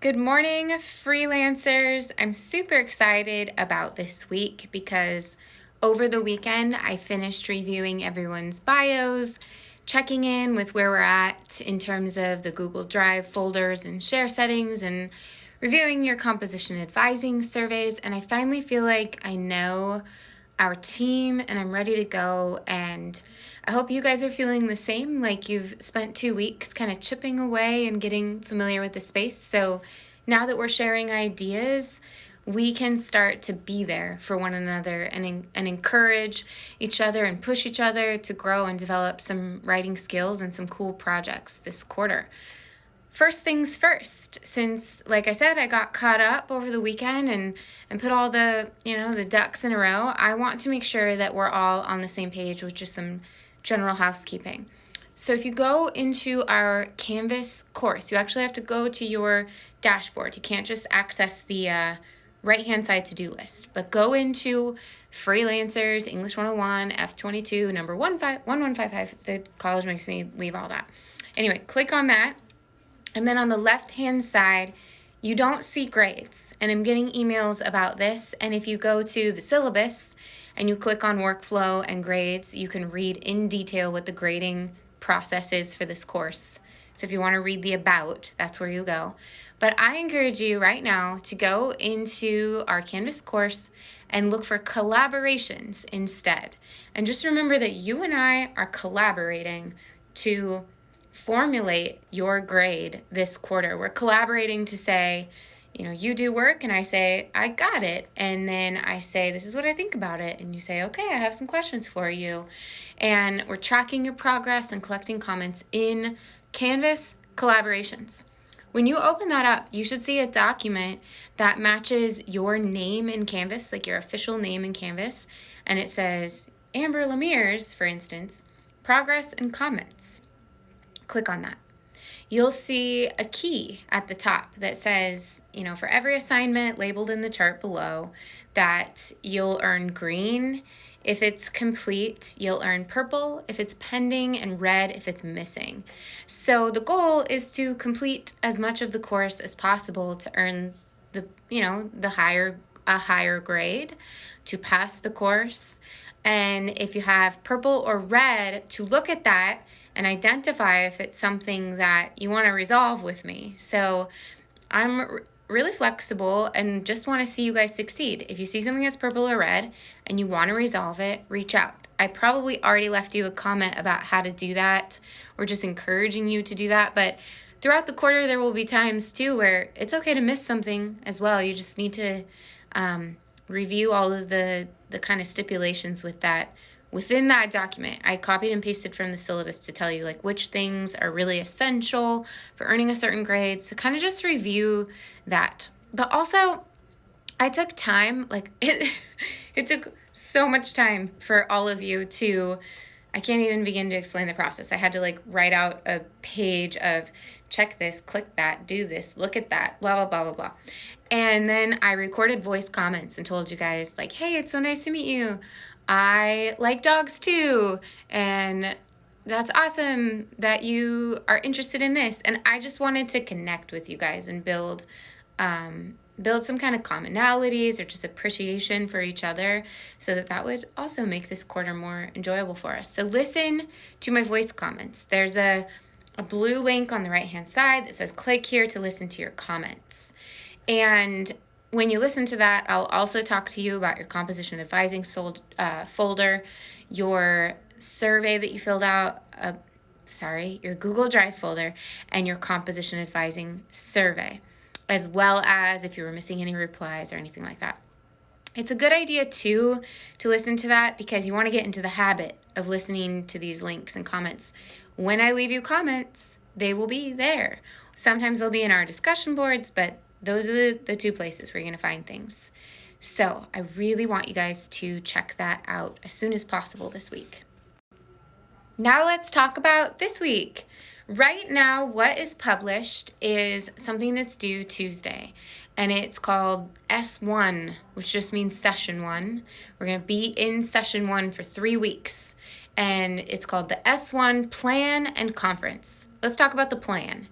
Good morning, freelancers. I'm super excited about this week because over the weekend I finished reviewing everyone's bios, checking in with where we're at in terms of the Google Drive folders and share settings, and reviewing your composition advising surveys. And I finally feel like I know our team and I'm ready to go. And I hope you guys are feeling the same, like you've spent 2 weeks kind of chipping away and getting familiar with the space. So now that we're sharing ideas, we can start to be there for one another and encourage each other and push each other to grow and develop some writing skills and some cool projects this quarter. First things first, since, like I said, I got caught up over the weekend and put all the ducks in a row, I want to make sure that we're all on the same page with just some general housekeeping. So if you go into our Canvas course, you actually have to go to your dashboard. You can't just access the right-hand side to-do list, but go into Freelancers, English 101, F22, number 1155. The college makes me leave all that. Anyway, click on that. And then on the left-hand side, you don't see grades. And I'm getting emails about this. And if you go to the syllabus and you click on workflow and grades, you can read in detail what the grading process is for this course. So if you want to read the about, that's where you go. But I encourage you right now to go into our Canvas course and look for collaborations instead. And just remember that you and I are collaborating to formulate your grade this quarter. We're collaborating to say, you do work and I say, I got it. And then I say, this is what I think about it. And you say, okay, I have some questions for you. And we're tracking your progress and collecting comments in Canvas collaborations. When you open that up, you should see a document that matches your name in Canvas, like your official name in Canvas. And it says, Amber Lemire's, for instance, progress and comments. Click on that. You'll see a key at the top that says, for every assignment labeled in the chart below, that you'll earn green if it's complete, you'll earn purple if it's pending, and red if it's missing. So the goal is to complete as much of the course as possible to earn a higher grade, to pass the course. And if you have purple or red, to look at that and identify if it's something that you want to resolve with me. So I'm really flexible and just want to see you guys succeed. If you see something that's purple or red and you want to resolve it, reach out. I probably already left you a comment about how to do that, or just encouraging you to do that. But throughout the quarter, there will be times too where it's okay to miss something as well. You just need to review all of the kind of stipulations with that. Within that document, I copied and pasted from the syllabus to tell you which things are really essential for earning a certain grade. So kind of just review that. But also, I took time, it took so much time for all of you to, I can't even begin to explain the process. I had to write out a page of check this, click that, do this, look at that, blah, blah, blah, blah, blah. And then I recorded voice comments and told you guys hey, it's so nice to meet you. I like dogs too, and that's awesome that you are interested in this. And I just wanted to connect with you guys and build some kind of commonalities or just appreciation for each other, so that would also make this quarter more enjoyable for us. So listen to my voice comments. There's a blue link on the right-hand side that says click here to listen to your comments. And when you listen to that, I'll also talk to you about your composition advising folder, your survey that you filled out, your Google Drive folder, and your composition advising survey, as well as if you were missing any replies or anything like that. It's a good idea, too, to listen to that because you want to get into the habit of listening to these links and comments. When I leave you comments, they will be there. Sometimes they'll be in our discussion boards, but those are the two places where you're going to find things. So I really want you guys to check that out as soon as possible this week. Now let's talk about this week. Right now, what is published is something that's due Tuesday, and it's called S1, which just means session 1. We're going to be in session 1 for 3 weeks, and it's called the S1 Plan and Conference. Let's talk about the plan.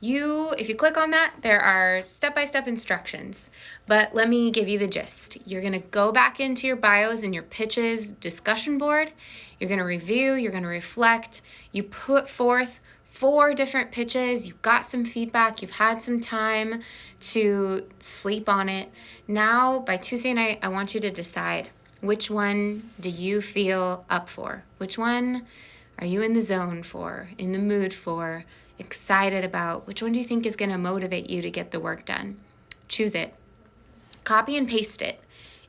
If you click on that, there are step-by-step instructions, but let me give you the gist. You're gonna go back into your bios and your pitches discussion board. You're gonna review, you're gonna reflect. You put forth 4 different pitches. You've got some feedback. You've had some time to sleep on it. Now, by Tuesday night, I want you to decide, which one do you feel up for? Which one are you in the zone for, in the mood for, excited about? Which one do you think is going to motivate you to get the work done? Choose it. Copy and paste it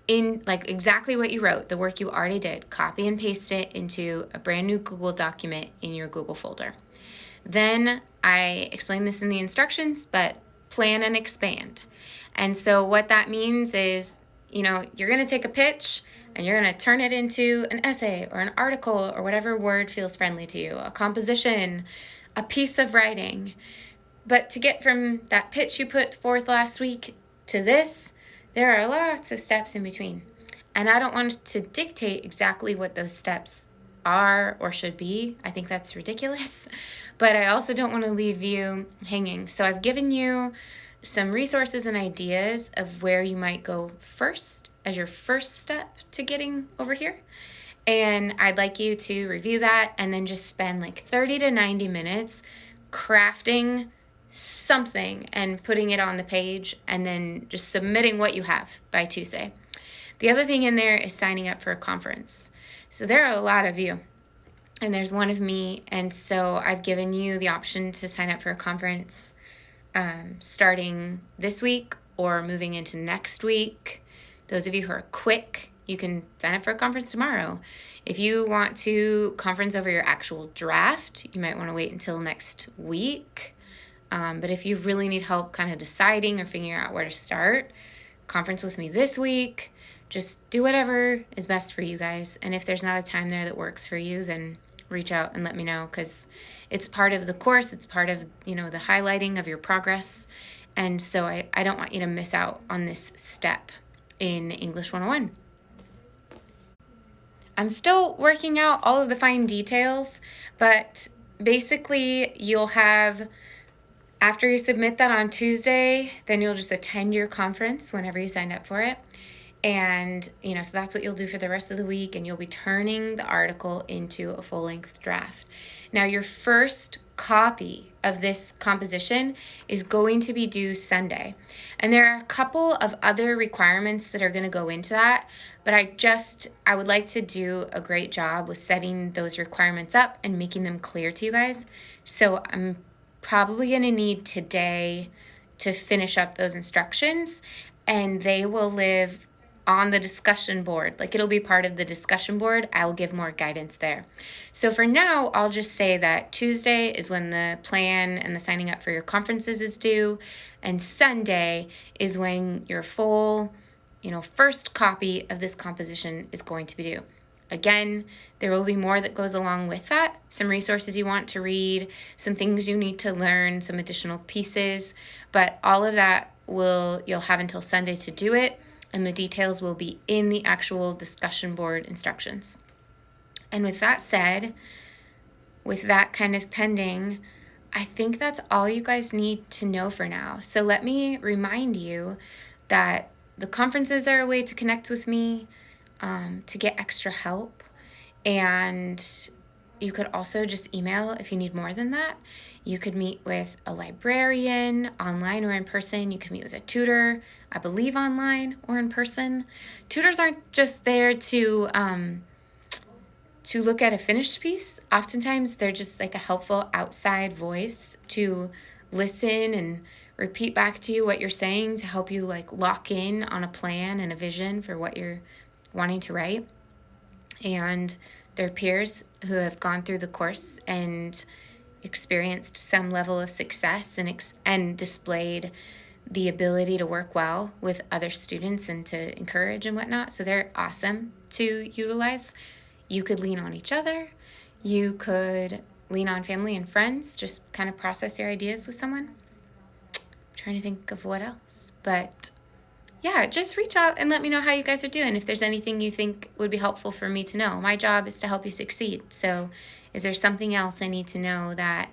in, like, exactly what you wrote, the work you already did. Copy and paste it into a brand new Google document in your Google folder. Then I explain this in the instructions, but plan and expand. And so what that means is, you're going to take a pitch and you're going to turn it into an essay or an article or whatever word feels friendly to you, a composition, a piece of writing. But to get from that pitch you put forth last week to this, there are lots of steps in between. And I don't want to dictate exactly what those steps are or should be. I think that's ridiculous. But I also don't want to leave you hanging. So I've given you some resources and ideas of where you might go first as your first step to getting over here. And I'd like you to review that and then just spend like 30 to 90 minutes crafting something and putting it on the page and then just submitting what you have by Tuesday. The other thing in there is signing up for a conference. So there are a lot of you and there's one of me. And so I've given you the option to sign up for a conference starting this week or moving into next week. Those of you who are quick, you can sign up for a conference tomorrow. If you want to conference over your actual draft, you might want to wait until next week. But if you really need help kind of deciding or figuring out where to start, conference with me this week. Just do whatever is best for you guys. And if there's not a time there that works for you, then reach out and let me know, because it's part of the course. It's part of, the highlighting of your progress. And so I don't want you to miss out on this step in English 101. I'm still working out all of the fine details, but basically you'll have, after you submit that on Tuesday, then you'll just attend your conference whenever you signed up for it. And, so that's what you'll do for the rest of the week, and you'll be turning the article into a full-length draft. Now, your first copy of this composition is going to be due Sunday. And there are a couple of other requirements that are going to go into that, but I would like to do a great job with setting those requirements up and making them clear to you guys. So I'm probably going to need today to finish up those instructions, and they will live on the discussion board. Like, it'll be part of the discussion board. I will give more guidance there. So for now, I'll just say that Tuesday is when the plan and the signing up for your conferences is due, and Sunday is when your full, first copy of this composition is going to be due. Again, there will be more that goes along with that, some resources you want to read, some things you need to learn, some additional pieces, but all of that you'll have until Sunday to do it, and the details will be in the actual discussion board instructions. And with that said, with that kind of pending, I think that's all you guys need to know for now. So let me remind you that the conferences are a way to connect with me, to get extra help, and you could also just email if you need more than that. You could meet with a librarian online or in person. You could meet with a tutor, I believe online or in person. Tutors aren't just there to look at a finished piece. Oftentimes they're just like a helpful outside voice to listen and repeat back to you what you're saying, to help you like lock in on a plan and a vision for what you're wanting to write. And they're peers who have gone through the course and experienced some level of success and displayed the ability to work well with other students and to encourage and whatnot. So they're awesome to utilize. You could lean on each other. You could lean on family and friends. Just kind of process your ideas with someone. I'm trying to think of what else. But yeah, just reach out and let me know how you guys are doing. If there's anything you think would be helpful for me to know. My job is to help you succeed. So is there something else I need to know that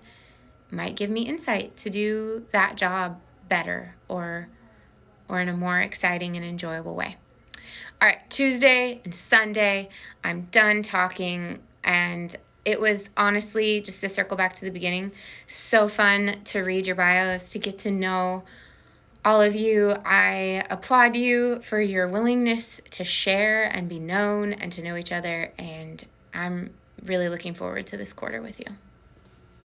might give me insight to do that job better or in a more exciting and enjoyable way. All right, Tuesday and Sunday, I'm done talking, and it was honestly, just to circle back to the beginning, so fun to read your bios, to get to know all of you. I applaud you for your willingness to share and be known and to know each other, and I'm really looking forward to this quarter with you.